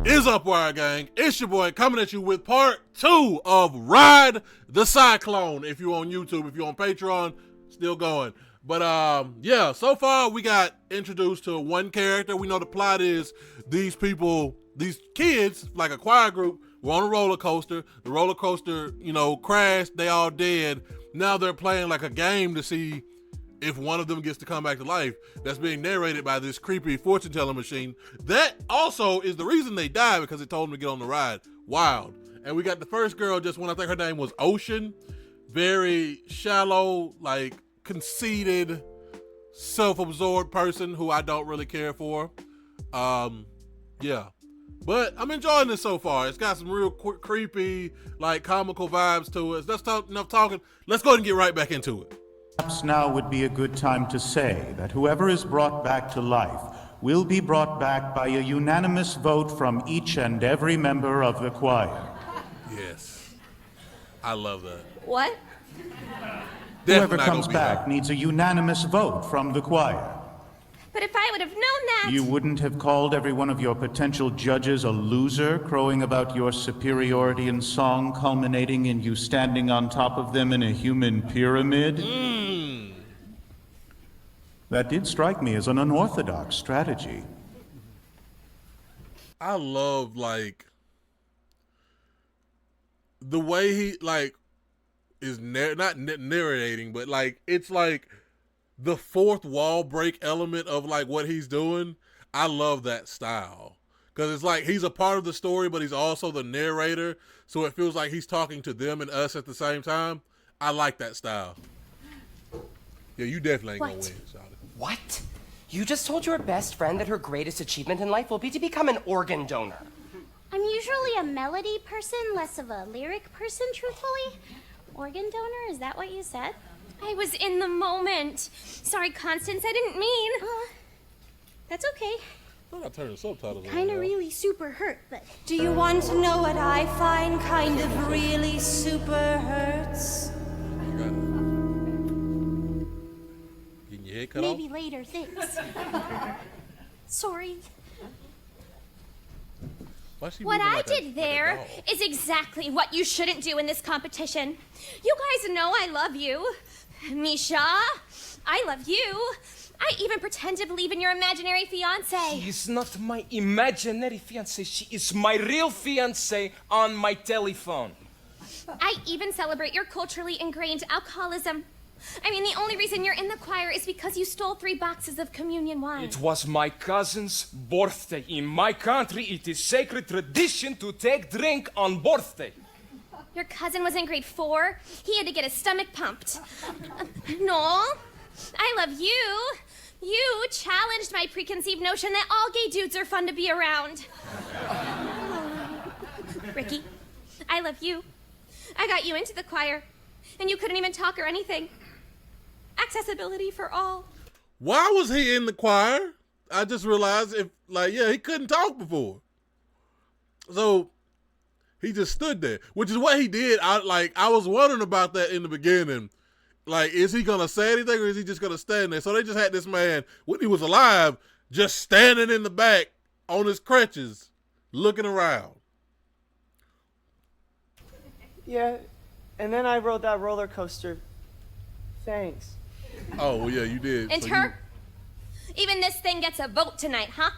is up, Wire Gang? It's your boy coming at you with part 2 of Ride the Cyclone. If you're on YouTube, if you're on Patreon, still going. But yeah, so far we got introduced to one character. We know the plot is these people, these kids, like a choir group, were on a roller coaster. The roller coaster, you know, crashed. They all dead. Now they're playing like a game to see if one of them gets to come back to life. That's being narrated by this creepy fortune telling machine. That also is the reason they died, because it told them to get on the ride. Wild. And we got the first girl, just when I think her name was Ocean. Very shallow, like conceited, self-absorbed person who I don't really care for. Yeah. But I'm enjoying this so far. It's got some real creepy, like comical vibes to it. That's enough talking. Let's go ahead and get right back into it. Perhaps now would be a good time to say that whoever is brought back to life will be brought back by a unanimous vote from each and every member of the choir. Yes. I love that. What? Whoever comes back needs a unanimous vote from the choir. But if I would have known that... You wouldn't have called every one of your potential judges a loser, crowing about your superiority in song, culminating in you standing on top of them in a human pyramid? That did strike me as an unorthodox strategy. I love, like, the way he, like, is not narrating, but, like, it's like the fourth wall break element of, like, what he's doing. I love that style. Because it's like he's a part of the story, but he's also the narrator. So it feels like he's talking to them and us at the same time. I like that style. Yeah, you definitely ain't gonna win, Charlie. What? You just told your best friend that her greatest achievement in life will be to become an organ donor. I'm usually a melody person, less of a lyric person, truthfully. Organ donor, is that what you said? I was in the moment. Sorry, Constance, I didn't mean. That's okay. I'm not turning subtitles on. Kinda really super hurt, but... Do you want to know what I find kind of really super hurts? Getting your head cut Maybe off? later, thanks. Sorry. What I did there is exactly what you shouldn't do in this competition. You guys know I love you. Misha, I love you. I even pretend to believe in your imaginary fiancé. She is not my imaginary fiancé. She is my real fiancé on my telephone. I even celebrate your culturally ingrained alcoholism. I mean, the only reason you're in the choir is because you stole 3 boxes of communion wine. It was my cousin's birthday. In my country, it is sacred tradition to take drink on birthday. Your cousin was in grade 4. He had to get his stomach pumped. Noel, I love you. You challenged my preconceived notion that all gay dudes are fun to be around. Ricky, I love you. I got you into the choir, and you couldn't even talk or anything. Accessibility for all. Why was he in the choir? I just realized he couldn't talk before. So he just stood there, which is what he did. I was wondering about that in the beginning. Like, is he gonna say anything or is he just gonna stand there? So they just had this man, when he was alive, just standing in the back on his crutches, looking around. Yeah, and then I rode that roller coaster. Thanks. Oh, well, yeah, you did. And her? Even this thing gets a vote tonight, huh?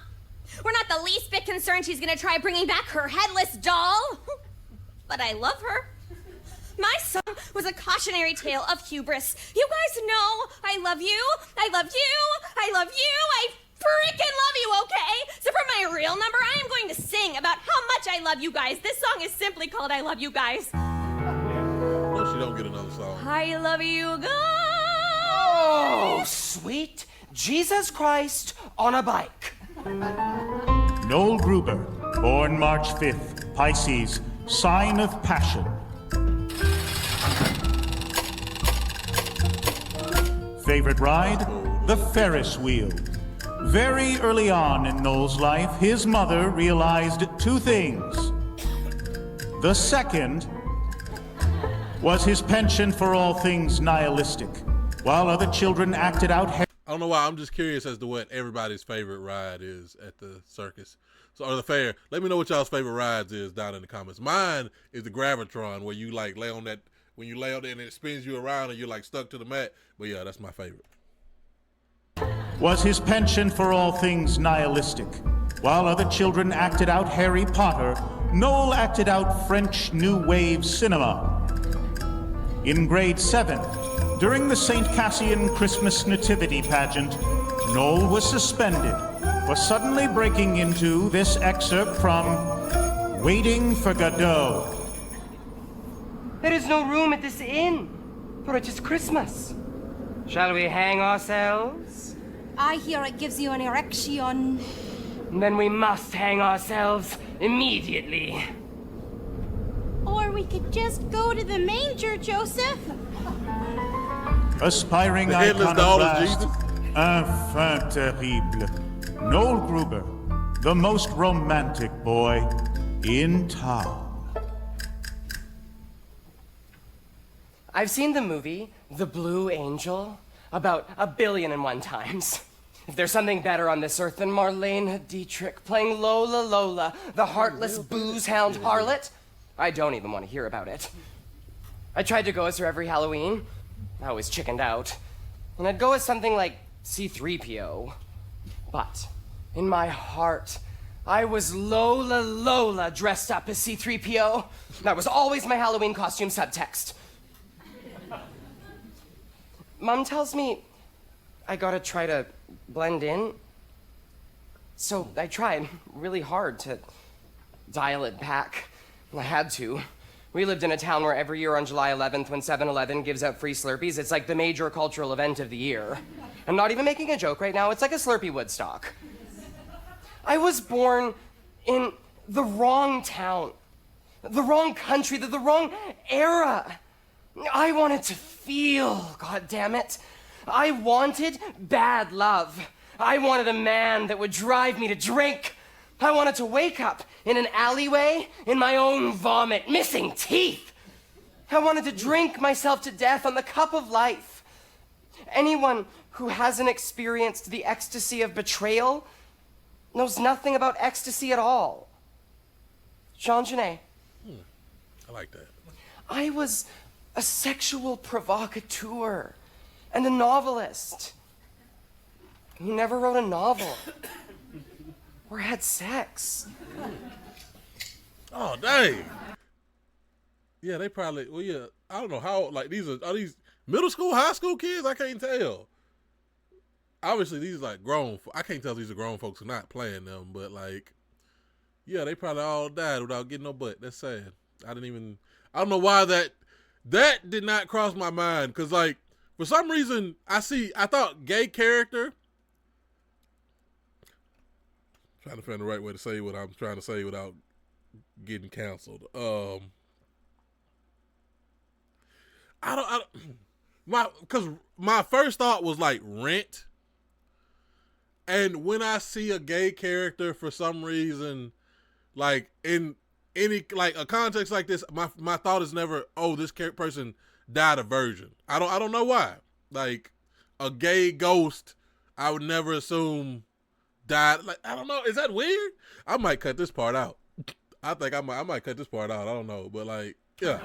We're not the least bit concerned she's gonna try bringing back her headless doll. But I love her. My song was a cautionary tale of hubris. You guys know I love you. I love you. I love you. I freaking love you, okay? So for my real number, I am going to sing about how much I love you guys. This song is simply called I Love You Guys. No, she don't get another song. I love you guys. Oh, sweet Jesus Christ on a bike. Noel Gruber, born March 5th, Pisces, sign of passion. Favorite ride? The Ferris wheel. Very early on in Noel's life, his mother realized 2 things. The second was his penchant for all things nihilistic, while other children acted out... I don't know why, I'm just curious as to what everybody's favorite ride is at the circus. or the fair. Let me know what y'all's favorite rides is down in the comments. Mine is the Gravitron, where you like lay on that, when you lay on it and it spins you around and you're like stuck to the mat. But yeah, that's my favorite. Was his penchant for all things nihilistic. While other children acted out Harry Potter, Noel acted out French New Wave cinema. In grade 7, during the St. Cassian Christmas Nativity pageant, Noel was suspended for suddenly breaking into this excerpt from Waiting for Godot. There is no room at this inn, for it is Christmas. Shall we hang ourselves? I hear it gives you an erection. Then we must hang ourselves immediately. Or we could just go to the manger, Joseph. Aspiring The headless doll of iconoclast, enfant terrible, Noel Gruber, the most romantic boy in town. I've seen the movie, The Blue Angel, about 1,000,000,001 times. If there's something better on this earth than Marlene Dietrich playing Lola Lola, the heartless booze-hound harlot, I don't even want to hear about it. I tried to go as her every Halloween. I always chickened out. And I'd go as something like C-3PO. But in my heart, I was Lola Lola dressed up as C-3PO. That was always my Halloween costume subtext. Mom tells me I gotta try to blend in. So I tried really hard to dial it back. I had to. We lived in a town where every year on July 11th, when 7-Eleven gives out free Slurpees, it's like the major cultural event of the year. I'm not even making a joke right now. It's like a Slurpee Woodstock. I was born in the wrong town, the wrong country, the wrong era. I wanted to feel, goddammit. I wanted bad love. I wanted a man that would drive me to drink. I wanted to wake up in an alleyway in my own vomit, missing teeth. I wanted to drink myself to death on the cup of life. Anyone who hasn't experienced the ecstasy of betrayal knows nothing about ecstasy at all. Jean Genet. I like that. I was a sexual provocateur and a novelist who never wrote a novel or had sex. Oh, dang. Yeah, they probably, well, yeah, I don't know how, like, are these middle school, high school kids? I can't tell. Obviously, these are like grown, I can't tell if these are grown folks who are not playing them, but like, yeah, they probably all died without getting no butt. That's sad. I don't know why that did not cross my mind, because like, for some reason, I thought gay character, trying to find the right way to say what I'm trying to say without getting canceled. Because my first thought was like Rent, and when I see a gay character for some reason, like in any like a context like this, my thought is never, oh, this person died a virgin. I don't know why. Like a gay ghost, I would never assume died. Like, I don't know. Is that weird? I might cut this part out. I think I might cut this part out. I don't know, but like, yeah.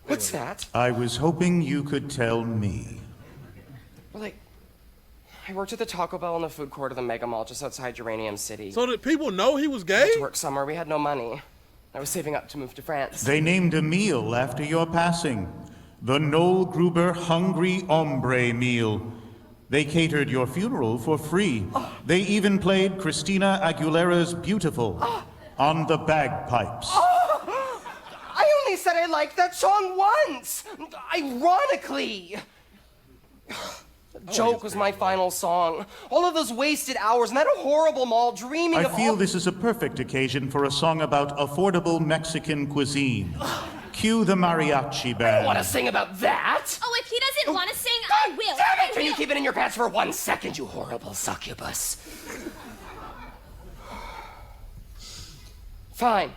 What's that? I was hoping you could tell me. Well, like, I worked at the Taco Bell in the food court of the Mega Mall just outside Uranium City. So did people know he was I gay? had to work summer. We had no money. I was saving up to move to France. They named a meal after your passing. The Noel Gruber Hungry Hombre Meal. They catered your funeral for free. They even played Christina Aguilera's Beautiful on the bagpipes. I only said I liked that song once! Ironically! Joke was my final song. All of those wasted hours in that horrible mall dreaming I of feel all... this is a perfect occasion for a song about affordable Mexican cuisine. Cue the mariachi band. I don't want to sing about that! Oh, if he doesn't want to sing, I will. Damn it! Can you keep it in your pants for 1 second, you horrible succubus? Fine.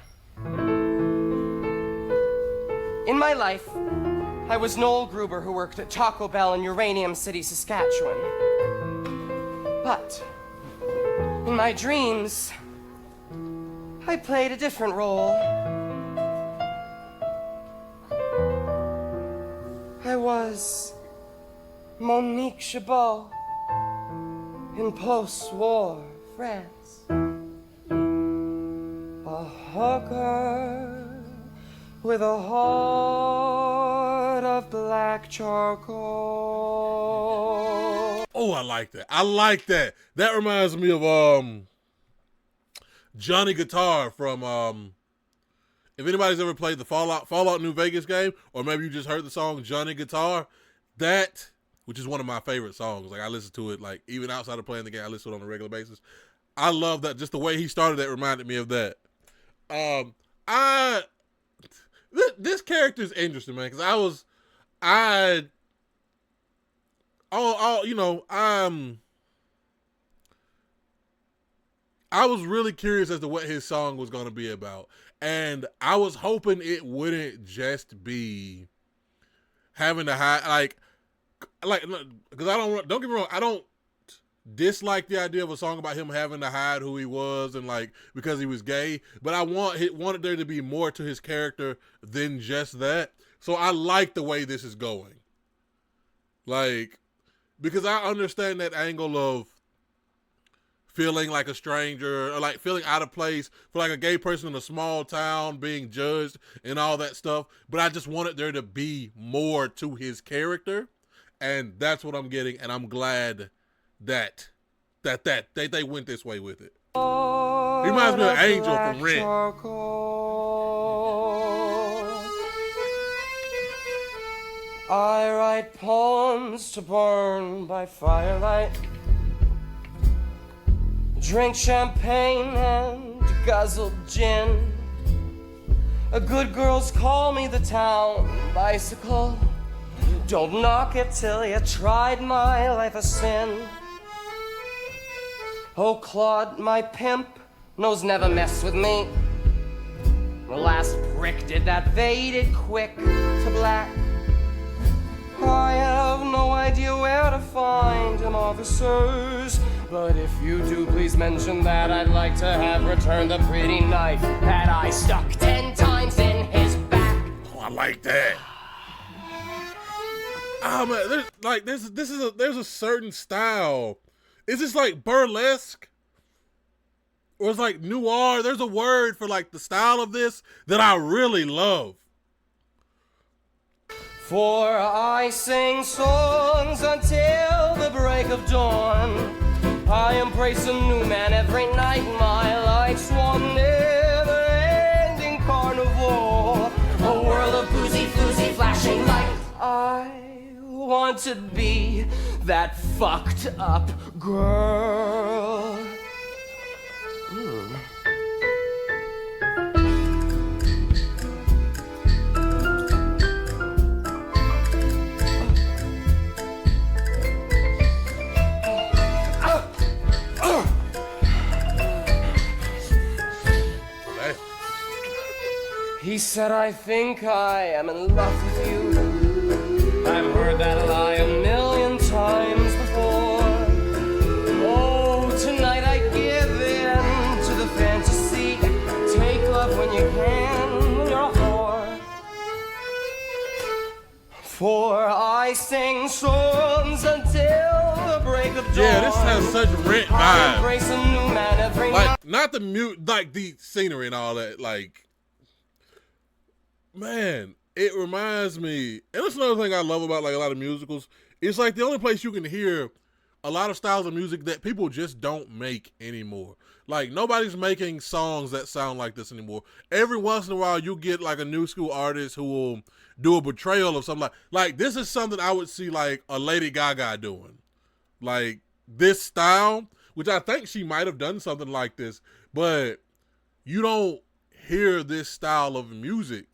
In my life, I was Noel Gruber who worked at Taco Bell in Uranium City, Saskatchewan. But in my dreams, I played a different role. I was Monique Chabot in post-war France. A hooker with a heart of black charcoal. Oh, I like that. I like that. That reminds me of Johnny Guitar from if anybody's ever played the Fallout New Vegas game, or maybe you just heard the song Johnny Guitar, that, which is one of my favorite songs. Like, I listen to it, like, even outside of playing the game, I listen to it on a regular basis. I love that. Just the way he started that reminded me of that. This character is interesting, man, because I was really curious as to what his song was going to be about. And I was hoping it wouldn't just be having to hide, because don't get me wrong, I don't dislike the idea of a song about him having to hide who he was and, like, because he was gay, but I wanted there to be more to his character than just that. So I like the way this is going. Like, because I understand that angle of feeling like a stranger, or like feeling out of place for like a gay person in a small town being judged and all that stuff. But I just wanted there to be more to his character, and that's what I'm getting. And I'm glad that they went this way with it. He reminds me of Angel from Rent. I write poems to burn by firelight, drink champagne and guzzle gin. Good girls call me the town bicycle. Don't knock it till you tried my life a sin. Oh, Claude, my pimp, knows never mess with me. The last prick did that faded quick to black. I have no idea where to find him, officers. But if you do, please mention that I'd like to have returned the pretty knife that I stuck 10 times in his back. Oh, I like that. Oh man, there's a certain style. Is this like burlesque? Or it's like noir? There's a word for like the style of this that I really love. For I sing songs until the break of dawn. I embrace a new man every night. My life's one never-ending carnival. A world of boozy, floozy, flashing lights. I want to be that fucked up girl. He said, I think I am in love with you. I've heard that lie a million times before. Oh, tonight I give in to the fantasy. Take love when you can, when you're a whore. For I sing songs until the break of dawn. Yeah, this has such Rent vibes. Embrace a new man every Like, night. not the like the scenery and all that, like, man, it reminds me, and that's another thing I love about like a lot of musicals. It's like the only place you can hear a lot of styles of music that people just don't make anymore. Like, nobody's making songs that sound like this anymore. Every once in a while, you get like a new school artist who will do a portrayal of something like this is something I would see like a Lady Gaga doing. Like this style, which I think she might have done something like this, but you don't hear this style of music.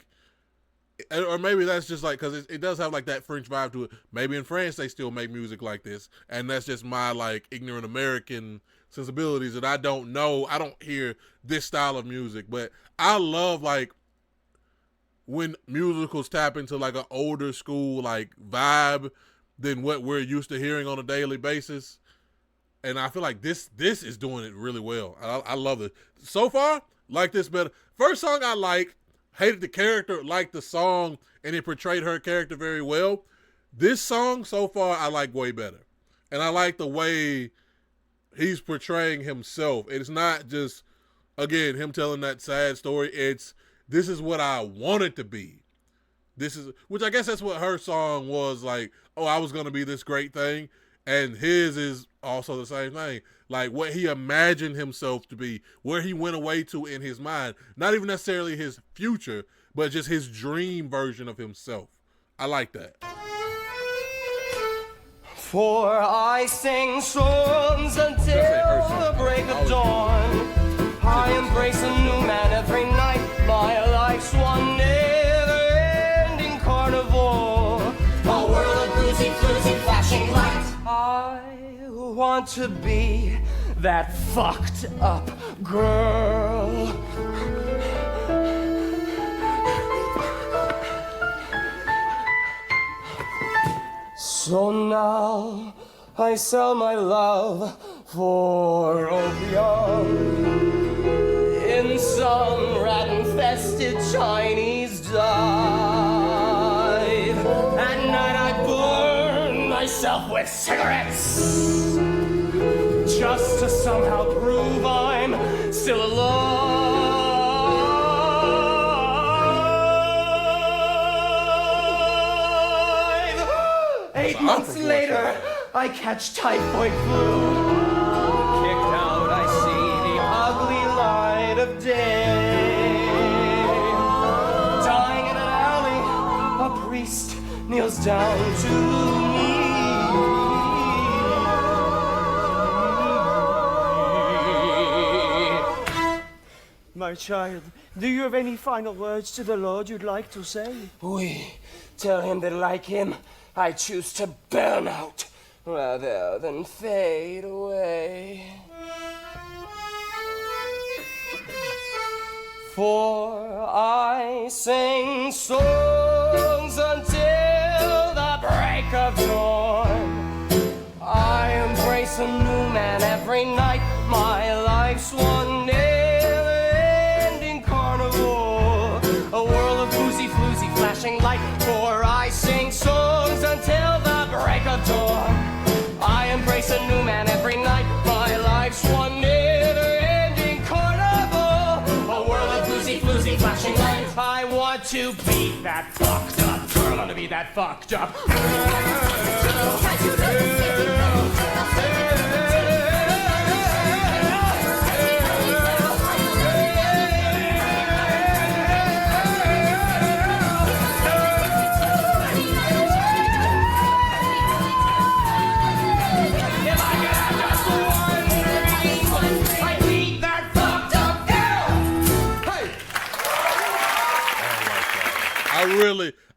Or maybe that's just like, because it does have like that French vibe to it. Maybe in France they still make music like this, and that's just my like ignorant American sensibilities that I don't know. I don't hear this style of music, but I love like when musicals tap into like an older school like vibe than what we're used to hearing on a daily basis. And I feel like this is doing it really well. I love it. So far, Like this better. First song I like, hated the character, liked the song, and it portrayed her character very well. This song so far I like way better. And I like the way he's portraying himself. It's not just, again, him telling that sad story. It's, this is what I want it to be. This is, which I guess that's what her song was like, oh, I was going to be this great thing. And his is also the same thing. Like what he imagined himself to be, where he went away to in his mind. Not even necessarily his future, but just his dream version of himself. I like that. For I sing songs until the break of dawn. I embrace a new man every night. My life's one never-ending carnival. A world of boozy, floozy, flashing light. I want to be that fucked up girl. So now I sell my love for opium in some rat-infested Chinese dive. At night I burn myself with cigarettes just to somehow prove I'm still alive. 8 months later, I catch typhoid flu. Kicked out, I see the ugly light of day. Dying in an alley, a priest kneels down to me. My child, do you have any final words to the Lord you'd like to say? We tell him that, like him, I choose to burn out rather than fade away. For I sing songs until the break of dawn. I embrace a new man every night. My life's one never-ending carnival. A world of boozy, floozy, flashing light. For I sing songs until the break of dawn. I embrace a new man every night. My life's one never-ending carnival. A world of boozy, floozy, flashing light. I want to be that fucked up girl. I want to be that fucked up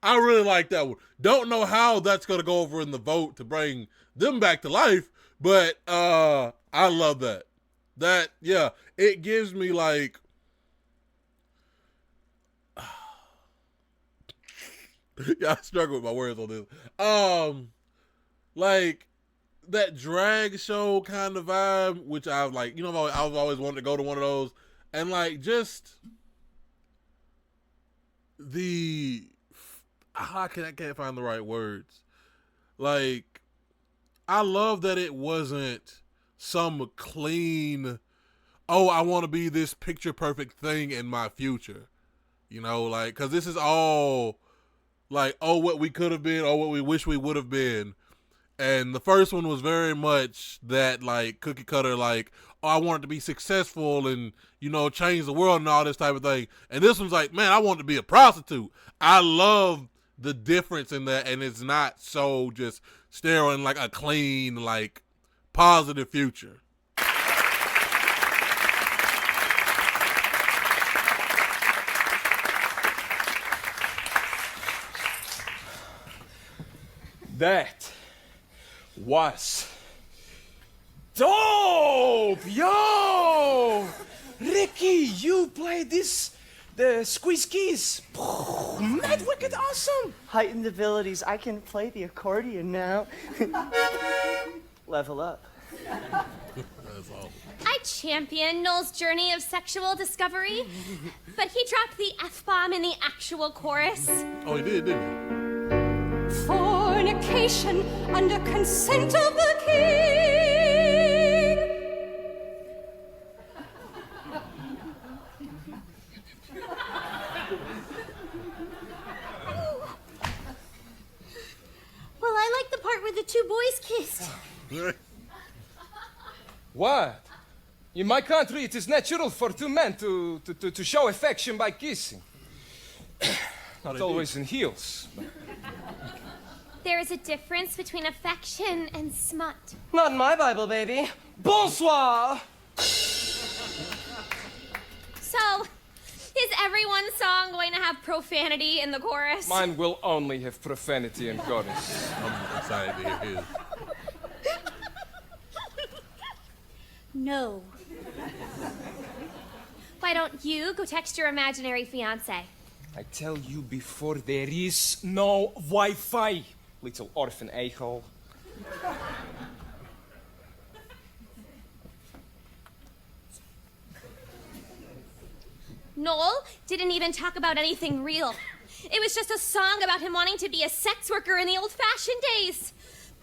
I really like that one. Don't know how that's gonna go over in the vote to bring them back to life, but I love that. That, yeah, it gives me like yeah, I struggle with my words on this. Like that drag show kind of vibe, which I've like, you know, I've always wanted to go to one of those, and like just I can't find the right words. Like, I love that it wasn't some clean, oh, I want to be this picture perfect thing in my future. You know, like, because this is all like, oh, what we could have been, or what we wish we would have been. And the first one was very much that, like, cookie cutter, like, oh, I want it to be successful and, you know, change the world and all this type of thing. And this one's like, man, I want to be a prostitute. I love the difference in that, and it's not so just sterile and like a clean, like, positive future. That was dope! Yo! Ricky, you played the squeeze keys. Mad wicked awesome! Heightened abilities. I can play the accordion now. Level up. That's awesome. I champion Noel's journey of sexual discovery, but he dropped the F-bomb in the actual chorus. Oh, he did, didn't he? Fornication under consent of the king. Well, I like the part where the two boys kissed. What? In my country, it is natural for two men to show affection by kissing. Not always in heels. But... There is a difference between affection and smut. Not in my Bible, baby. Bonsoir! So, is everyone's song going to have profanity in the chorus? Mine will only have profanity and chorus. I'm excited to hear his. No. Why don't you go text your imaginary fiancé? I tell you before, there is no Wi-Fi, little orphan a-hole. Noel didn't even talk about anything real. It was just a song about him wanting to be a sex worker in the old-fashioned days.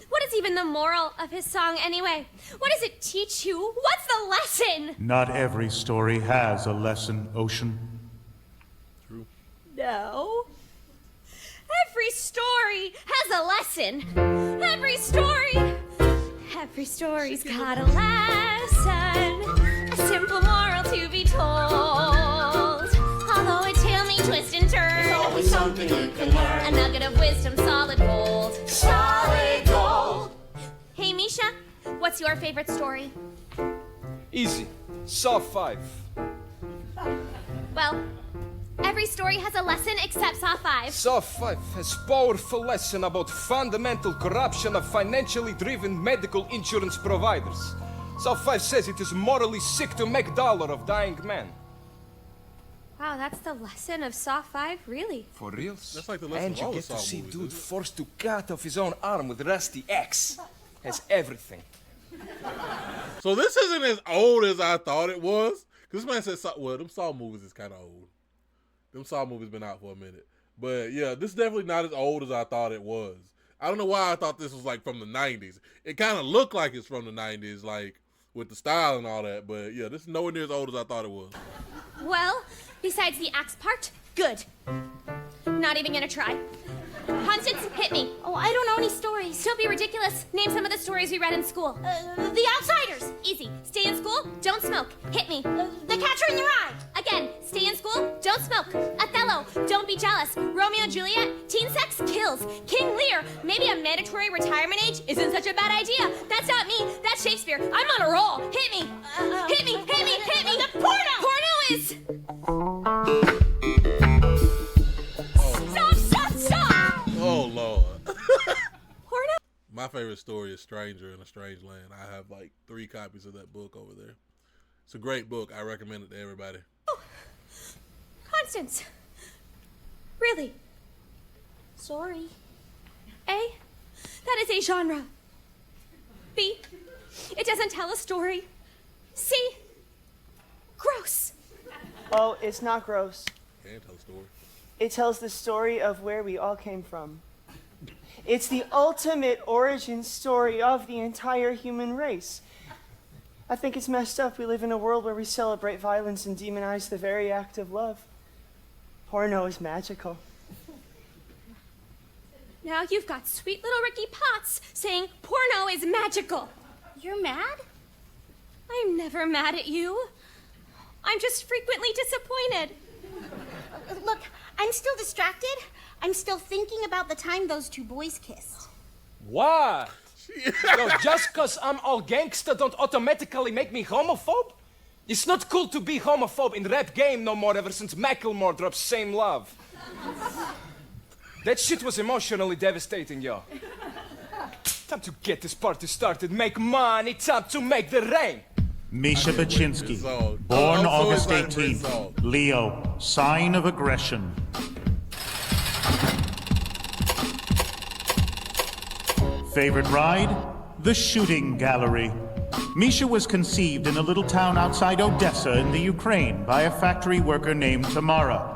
What is even the moral of his song anyway? What does it teach you? What's the lesson? Not every story has a lesson, Ocean. True. No. Every story has a lesson. Every story's got a lesson. A simple moral to be told. Although a tale may twist and turn, there's always something you can learn. A nugget of wisdom, solid gold. Solid gold. Hey, Misha, what's your favorite story? Easy. Saw 5. Well, every story has a lesson except Saw 5. Saw 5 has powerful lesson about fundamental corruption of financially driven medical insurance providers. Saw 5 says it is morally sick to make dollar of dying men. Wow, that's the lesson of Saw 5? Really? For reals? That's like the lesson And of you all the get to Saw see movies, dude isn't it? forced to cut off his own arm with rusty axe. Has everything. So this isn't as old as I thought it was. Because this man said, well, them Saw movies is kind of old. Them Saw movies been out for a minute. But yeah, this is definitely not as old as I thought it was. I don't know why I thought this was like from the 90s. It kind of looked like it's from the 90s, like with the style and all that. But yeah, this is nowhere near as old as I thought it was. Well, besides the axe part, good. Not even gonna try. Constance, hit me. Oh, I don't know any stories. Don't be ridiculous. Name some of the stories we read in school. The Outsiders. Easy. Stay in school, don't smoke. Hit me. The Catcher in the Rye. Again, stay in school, don't smoke. Othello, don't be jealous. Romeo and Juliet, teen sex kills. King Lear, maybe a mandatory retirement age isn't such a bad idea. That's not me, that's Shakespeare. I'm on a roll. Hit me. Hit me, hit me, hit me. The porno! Porno is... Stop! Oh, Lord. Porno? My favorite story is Stranger in a Strange Land. I have like 3 copies of that book over there. It's a great book. I recommend it to everybody. Oh. Constance. Really? Sorry. A, that is a genre. B, it doesn't tell a story. C, gross. Oh, it's not gross. Can't tell a story. It tells the story of where we all came from. It's the ultimate origin story of the entire human race. I think it's messed up we live in a world where we celebrate violence and demonize the very act of love. Porno is magical. Now you've got sweet little Ricky Potts saying porno is magical. You're mad? I'm never mad at you. I'm just frequently disappointed. Look, I'm still distracted. I'm still thinking about the time those two boys kissed. What? No, just cause I'm all gangsta don't automatically make me homophobe? It's not cool to be homophobe in rap game no more ever since Macklemore dropped Same Love. That shit was emotionally devastating, yo. Time to get this party started, make money, time to make the rain. Misha Bachinsky, song. born I'm so August excited for this 18th, song. Leo, sign of aggression. Favorite ride? The shooting gallery. Misha was conceived in a little town outside Odessa in the Ukraine by a factory worker named Tamara.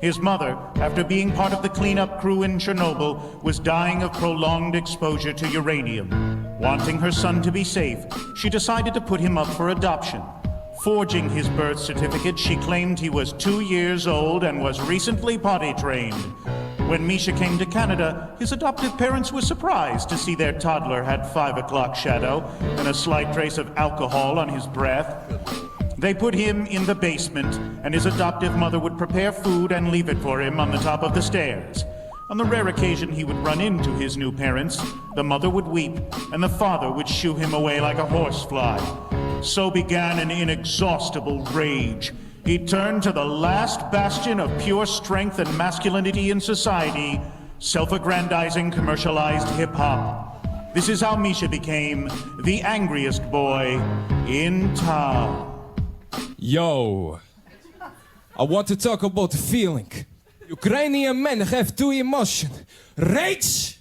His mother, after being part of the cleanup crew in Chernobyl, was dying of prolonged exposure to uranium. Wanting her son to be safe, she decided to put him up for adoption. Forging his birth certificate, she claimed he was 2 years old and was recently potty trained. When Misha came to Canada, his adoptive parents were surprised to see their toddler had 5 o'clock shadow and a slight trace of alcohol on his breath. They put him in the basement, and his adoptive mother would prepare food and leave it for him on the top of the stairs. On the rare occasion he would run into his new parents, the mother would weep, and the father would shoo him away like a horsefly. So began an inexhaustible rage. He turned to the last bastion of pure strength and masculinity in society, self-aggrandizing commercialized hip-hop. This is how Misha became the angriest boy in town. Yo, I want to talk about feeling. Ukrainian men have two emotions, rage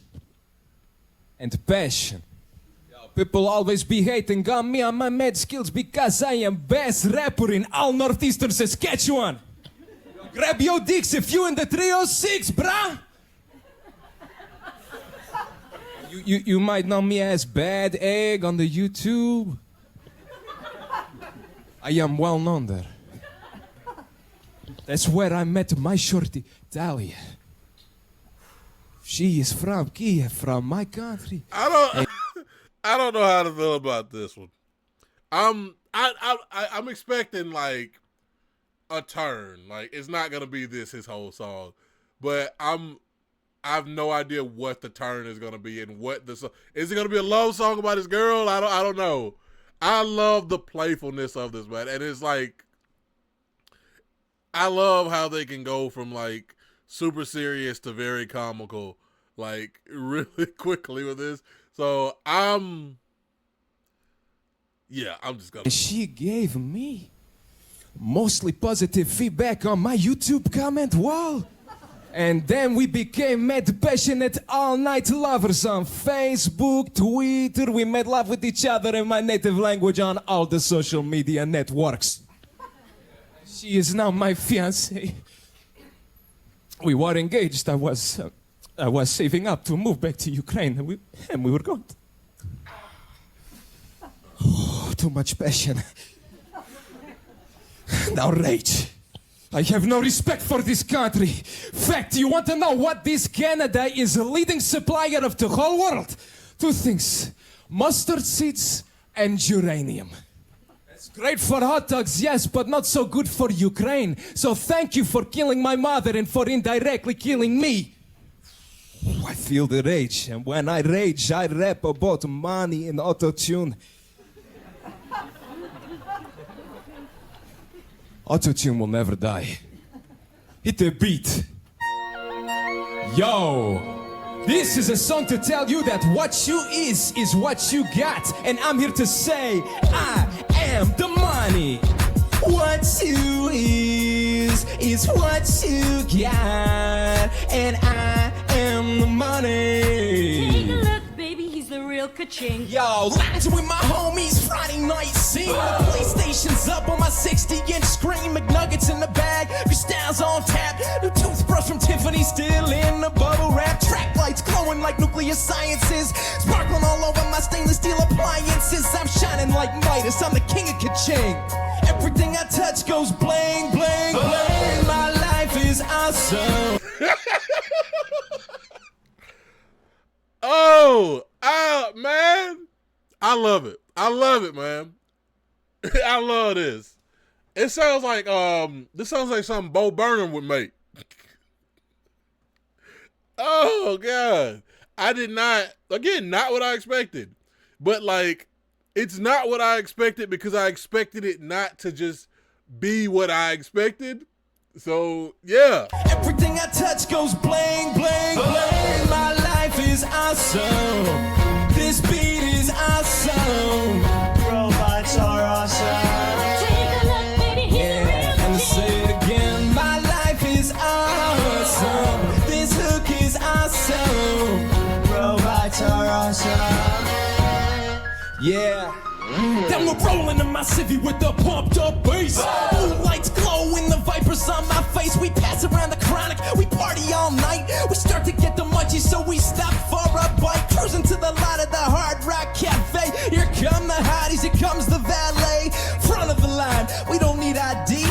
and passion. People always be hating on me and my mad skills because I am best rapper in all northeastern Saskatchewan. Grab your dicks if you in the 306, brah. You might know me as Bad Egg on the YouTube. I am well known there. That's where I met my shorty, Talia. She is from Kiev, from my country. I don't know how to feel about this one. I'm expecting like a turn. Like it's not gonna be his whole song, but I have no idea what the turn is gonna be and what the song is. It gonna be a love song about his girl? I don't know. I love the playfulness of this, man, and it's like I love how they can go from like super serious to very comical, like really quickly with this. So I'm just gonna. She gave me mostly positive feedback on my YouTube comment wall. And then we became mad passionate all-night lovers on Facebook, Twitter. We made love with each other in my native language on all the social media networks. She is now my fiancée. We were engaged. I was saving up to move back to Ukraine, and we were going. Oh, too much passion. Now rage. I have no respect for this country. Fact, you want to know what this Canada is a leading supplier of the whole world? 2 things, mustard seeds and uranium. It's great for hot dogs, yes, but not so good for Ukraine. So thank you for killing my mother and for indirectly killing me. I feel the rage, and when I rage, I rap about money and auto-tune. Auto-tune will never die. Hit the beat. Yo, this is a song to tell you that what you is what you got. And I'm here to say, I am the money. What you is what you got. And I am the money. Take a look, baby, he's the real ka-ching. Yo, lounging with my homies, Friday night scene. The PlayStation's up on my 60-inch screen. McNuggets in the bag, Cristal's on tap. The toothbrush from Tiffany still in the bubble wrap. Track lights glowing like nuclear sciences. Sparkling all over my stainless steel appliances. I'm shining like Midas, I'm the king of ka-ching. Everything I touch goes bling, bling, bling. My life is awesome. Oh, man. I love it. I love it, man. I love this. It sounds like this sounds like something Bo Burnham would make. Oh God. I did not, again, not what I expected. But like it's not what I expected because I expected it not to just be what I expected. So, yeah. Everything I touch goes bling, bling, bling. My life is awesome. This beat is awesome. Robots are awesome. Take a look, baby, he's the real And ka-ching. say it again, my life is awesome. This hook is awesome. Robots are awesome. Yeah. Then we're rolling in my civvy with the pumped up bass. Moonlights glow in the vipers on my face. We pass around the chronic, we party all night. We start to get the munchies, so we stop for a bite. Cruising to the lot of the Hard Rock Cafe. Here come the hotties, here comes the valet. Front of the line, we don't need ID.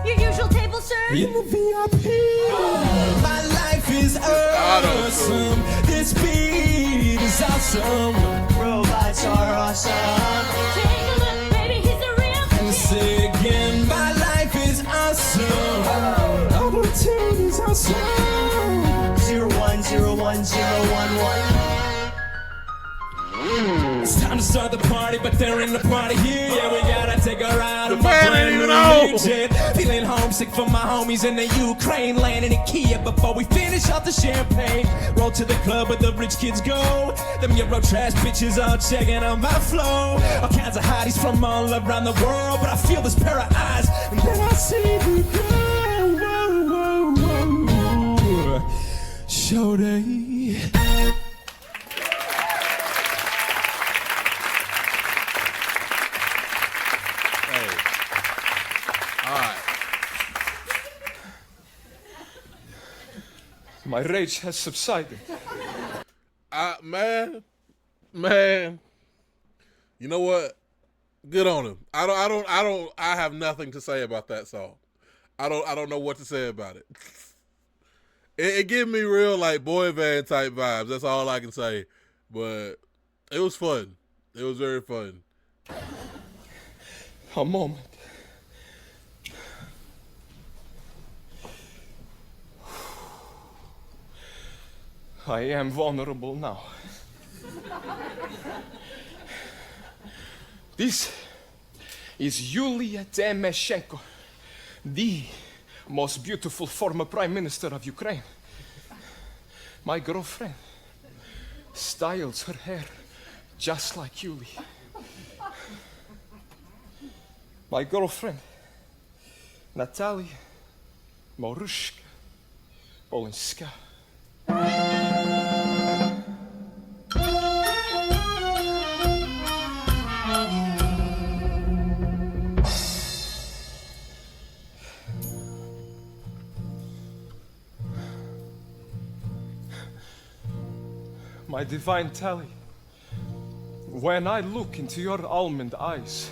Your usual table, sir? In the VIP. My life is awesome. This beat is awesome. Robots are awesome. Take a look, baby, he's a real And say again, my life is awesome. Our tune is awesome. 010111. It's time to start the party, but there ain't no party here. Yeah, we gotta take her out of my band brand ain't new even on. new jet. Feeling homesick for my homies in the Ukraine, landing in Kiev before we finish off the champagne. Roll to the club where the rich kids go. Them Euro trash bitches all checking out my flow. All kinds of hotties from all around the world, but I feel this pair of eyes, and then I see the girl. Whoa, whoa, whoa. Show day. My rage has subsided. Man, you know what? Good on him. I have nothing to say about that song. I don't know what to say about it. It gave me real like boy band type vibes. That's all I can say. But it was fun. It was very fun. A moment. I am vulnerable now. This is Yulia Tymoshenko, the most beautiful former prime minister of Ukraine. My girlfriend styles her hair just like Yulia. My girlfriend, Natalia Morushka Olenska. My divine Tally, when I look into your almond eyes,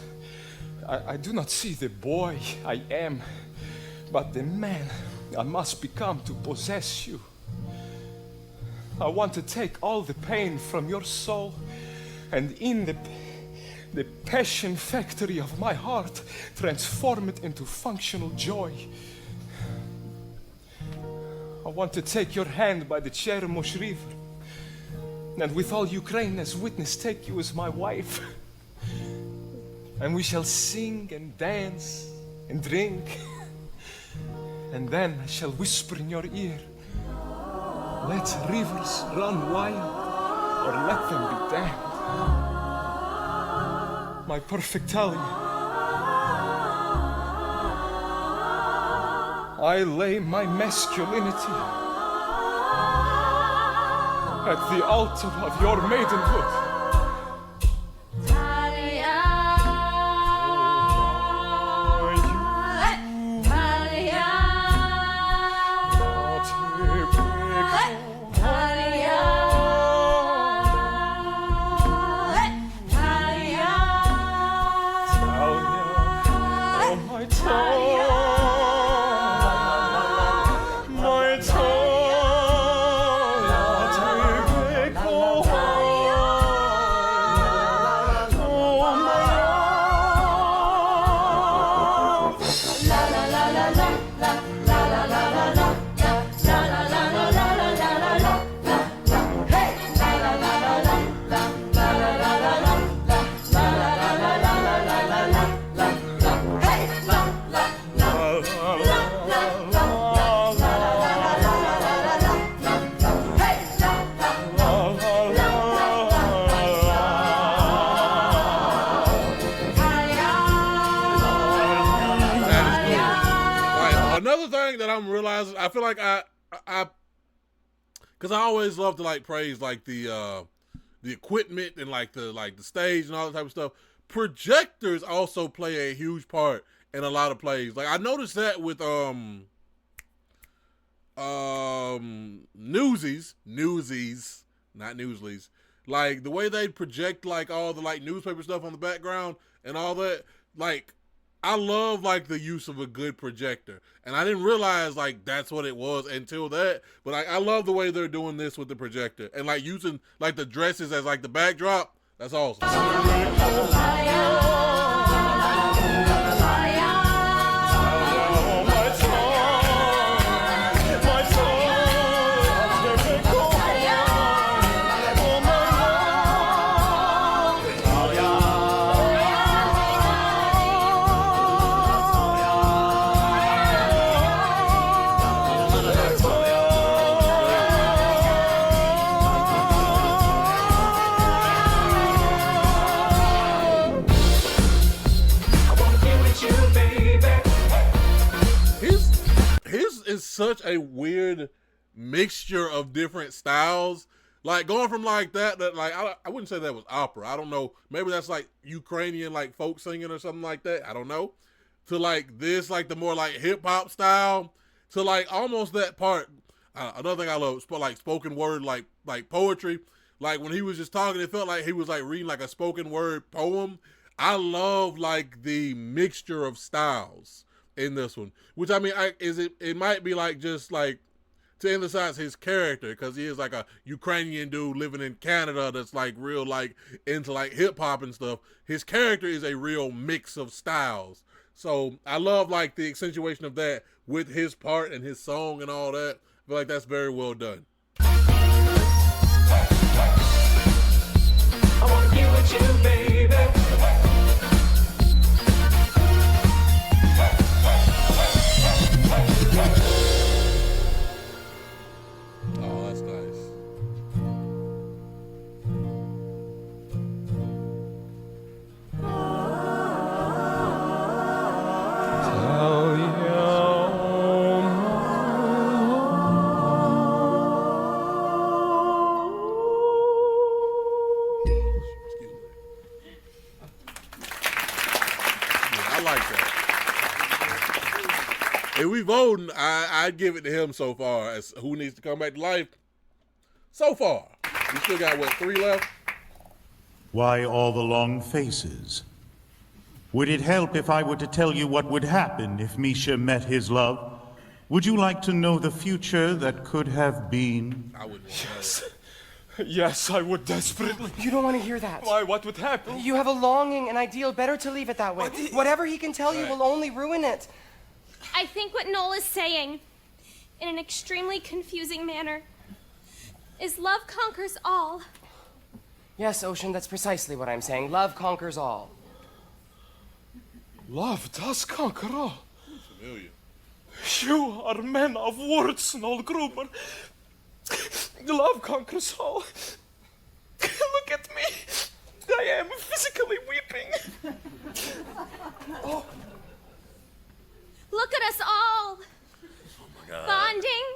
I do not see the boy I am, but the man I must become to possess you. I want to take all the pain from your soul and in the passion factory of my heart, transform it into functional joy. I want to take your hand by the Chermosh River and with all Ukraine as witness take you as my wife. And we shall sing and dance and drink. And then I shall whisper in your ear, let rivers run wild or let them be damned. My perfect Talia, I lay my masculinity at the altar of your maidenhood. I'm realizing, I feel like I because I always love to like praise like the equipment and like the stage and all that type of stuff. projectors also play a huge part in a lot of plays. Like I noticed that with Newsies, not Newsleys. Like the way they project like all the like newspaper stuff on the background and all that. Like I love like the use of a good projector, and I didn't realize like that's what it was until that. But I love the way they're doing this with the projector and like using like the dresses as like the backdrop. That's awesome. Is such a weird mixture of different styles, like going from like that like I wouldn't say that was opera, I don't know, maybe that's like Ukrainian like folk singing or something like that, I don't know, to like this like the more like hip-hop style, to like almost that part. Another thing I love is like spoken word, like poetry, like when he was just talking it felt like he was like reading like a spoken word poem. I love like the mixture of styles in this one, which I mean, it might be like just like to emphasize his character, because he is like a Ukrainian dude living in Canada that's like real like into like hip hop and stuff. His character is a real mix of styles, so I love like the accentuation of that with his part and his song and all that. I feel like that's very well done. I wanna be with you, baby. Oh, that's nice. I like that. If we voting, I'd give it to him so far as who needs to come back to life. So far, we still got what, 3 left? Why all the long faces? Would it help if I were to tell you what would happen if Misha met his love? Would you like to know the future that could have been? I would. Yes. Yes, I would desperately. You don't want to hear that. Why? What would happen? You have a longing, an ideal. Better to leave it that way. Whatever he can tell you will only ruin it. I think what Noel is saying, in an extremely confusing manner, is love conquers all. Yes, Ocean, that's precisely what I'm saying. Love conquers all. Love does conquer all. Familiar. You are men of words, Noel Gruber. Love conquers all. Look at me. I am physically weeping. Oh. Look at us all. Bonding.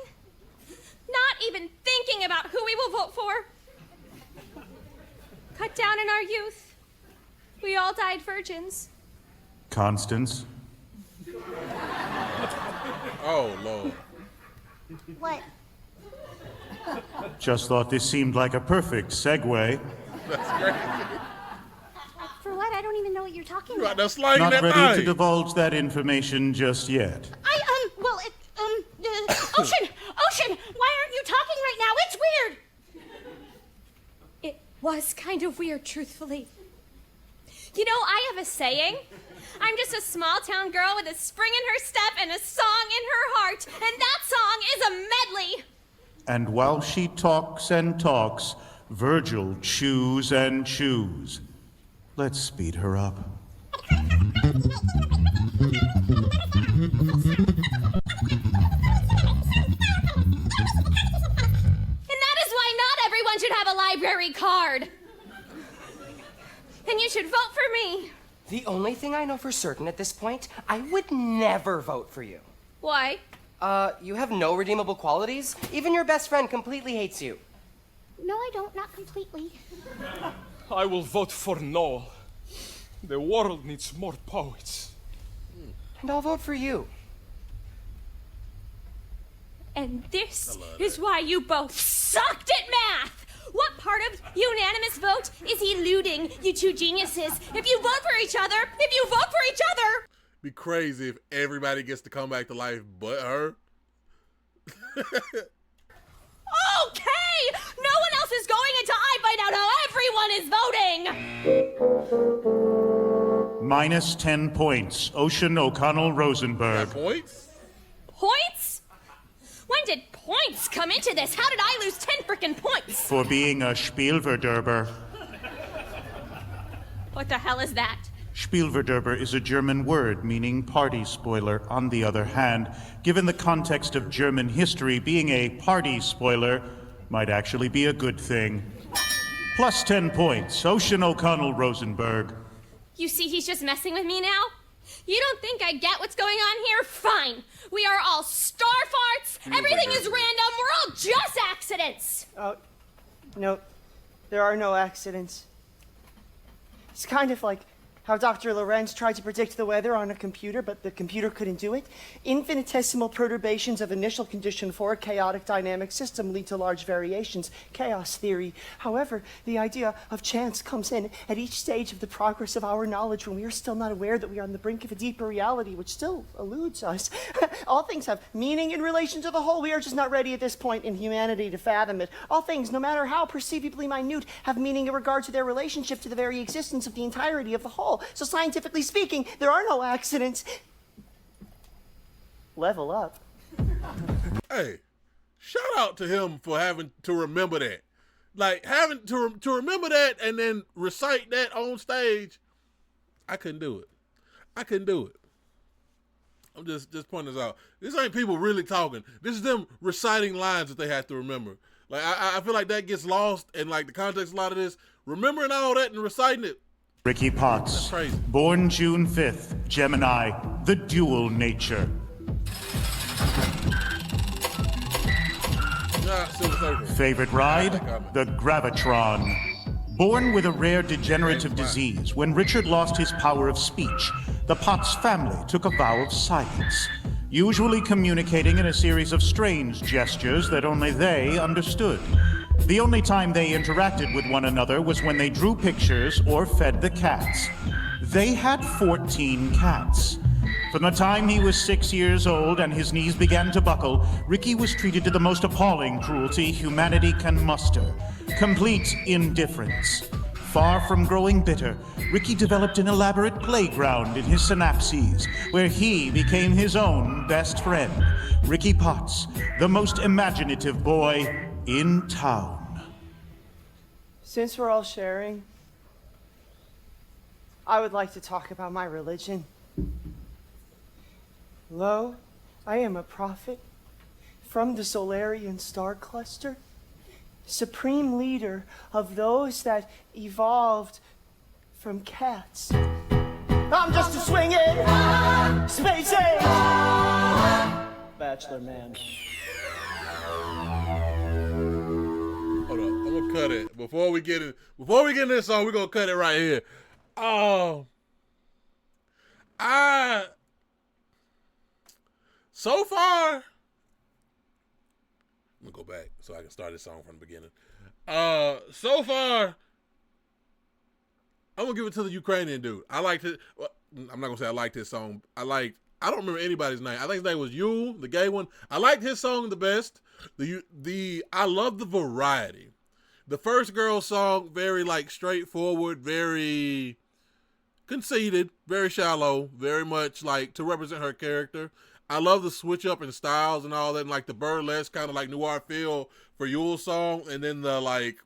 Not even thinking about who we will vote for. Cut down in our youth. We all died virgins. Constance? Oh, Lord. What? Just thought this seemed like a perfect segue. That's great. For what? I don't even know what you're talking about. That's slanging Not that ready thing. to divulge that information just yet. Ocean, why aren't you talking right now? It's weird. It was kind of weird, truthfully. You know, I have a saying. I'm just a small town girl with a spring in her step and a song in her heart, and that song is a medley. And while she talks and talks, Virgil chews and chews. Let's speed her up. Everyone should have a library card. And you should vote for me. The only thing I know for certain at this point, I would never vote for you. Why? You have no redeemable qualities. Even your best friend completely hates you. No, I don't. Not completely. I will vote for Noel. The world needs more poets. And I'll vote for you. And this is why you both sucked at math! What part of unanimous vote is eluding, you two geniuses? If you vote for each other, Be crazy if everybody gets to come back to life but her. Okay! No one else is going until I find out how everyone is voting! Minus 10 points. Ocean O'Connell Rosenberg. Points? Points? When did points come into this? How did I lose 10 frickin' points? For being a Spielverderber. What the hell is that? Spielverderber is a German word meaning party spoiler. On the other hand, given the context of German history, being a party spoiler might actually be a good thing. Plus 10 points. Ocean O'Connell Rosenberg. You see, he's just messing with me now? You don't think I get what's going on here? Fine. We are all star farts. Everything is random. We're all just accidents. Oh, no, there are no accidents. It's kind of like how Dr. Lorenz tried to predict the weather on a computer, but the computer couldn't do it. Infinitesimal perturbations of initial condition for a chaotic dynamic system lead to large variations. Chaos theory. However, the idea of chance comes in at each stage of the progress of our knowledge when we are still not aware that we are on the brink of a deeper reality, which still eludes us. All things have meaning in relation to the whole. We are just not ready at this point in humanity to fathom it. All things, no matter how perceivably minute, have meaning in regard to their relationship to the very existence of the entirety of the whole. So scientifically speaking, there are no accidents. Level up. Hey, shout out to him for having to remember that. Like, having to remember that and then recite that on stage. I couldn't do it. I'm just pointing this out. This ain't people really talking. This is them reciting lines that they have to remember. Like, I feel like that gets lost in, like, the context of a lot of this. Remembering all that and reciting it. Ricky Potts, born June 5th, Gemini, the dual nature. Favorite ride? The Gravitron. Born with a rare degenerative disease, when Richard lost his power of speech, the Potts family took a vow of silence, usually communicating in a series of strange gestures that only they understood. The only time they interacted with one another was when they drew pictures or fed the cats. They had 14 cats. From the time he was 6 years old and his knees began to buckle, Ricky was treated to the most appalling cruelty humanity can muster: complete indifference. Far from growing bitter, Ricky developed an elaborate playground in his synapses, where he became his own best friend. Ricky Potts, the most imaginative boy in town. Since we're all sharing, I would like to talk about my religion. Lo, I am a prophet from the Solarian star cluster, supreme leader of those that evolved from cats. I'm just a swinging space age bachelor man. Hold on, I'm gonna cut it before we get in this song. We're gonna cut it right here. So far, I'm gonna go back so I can start this song from the beginning. So far, I'm gonna give it to the Ukrainian dude. I liked it. Well, I'm not gonna say I liked his song. I don't remember anybody's name. I think his name was Yule, the gay one. I liked his song the best. I love the variety. The first girl song, very like straightforward, very conceited, very shallow, very much like to represent her character. I love the switch up in styles and all that, and like the burlesque kind of like noir feel for Yule's song, and then the like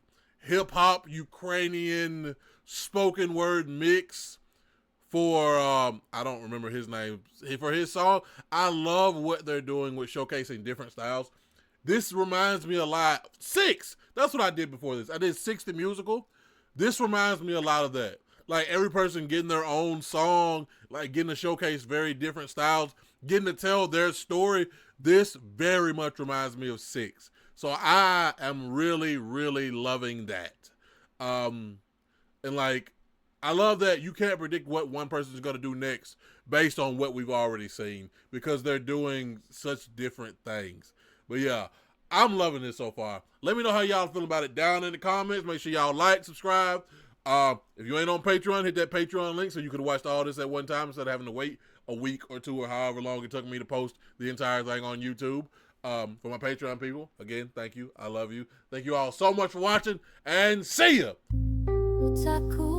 hip hop Ukrainian spoken word mix for I don't remember his name for his song. I love what they're doing with showcasing different styles. This reminds me a lot. Six. That's what I did before this. I did Six the musical. This reminds me a lot of that. Like every person getting their own song, like getting to showcase very different styles, getting to tell their story. This very much reminds me of Six. So I am really, really loving that. And like, I love that you can't predict what one person is going to do next based on what we've already seen because they're doing such different things. But yeah, I'm loving this so far. Let me know how y'all feel about it down in the comments. Make sure y'all like, subscribe. If you ain't on Patreon, hit that Patreon link so you could have watched all this at one time instead of having to wait a week or two or however long it took me to post the entire thing on YouTube. For my Patreon people, again, thank you. I love you. Thank you all so much for watching, and see ya! Otaku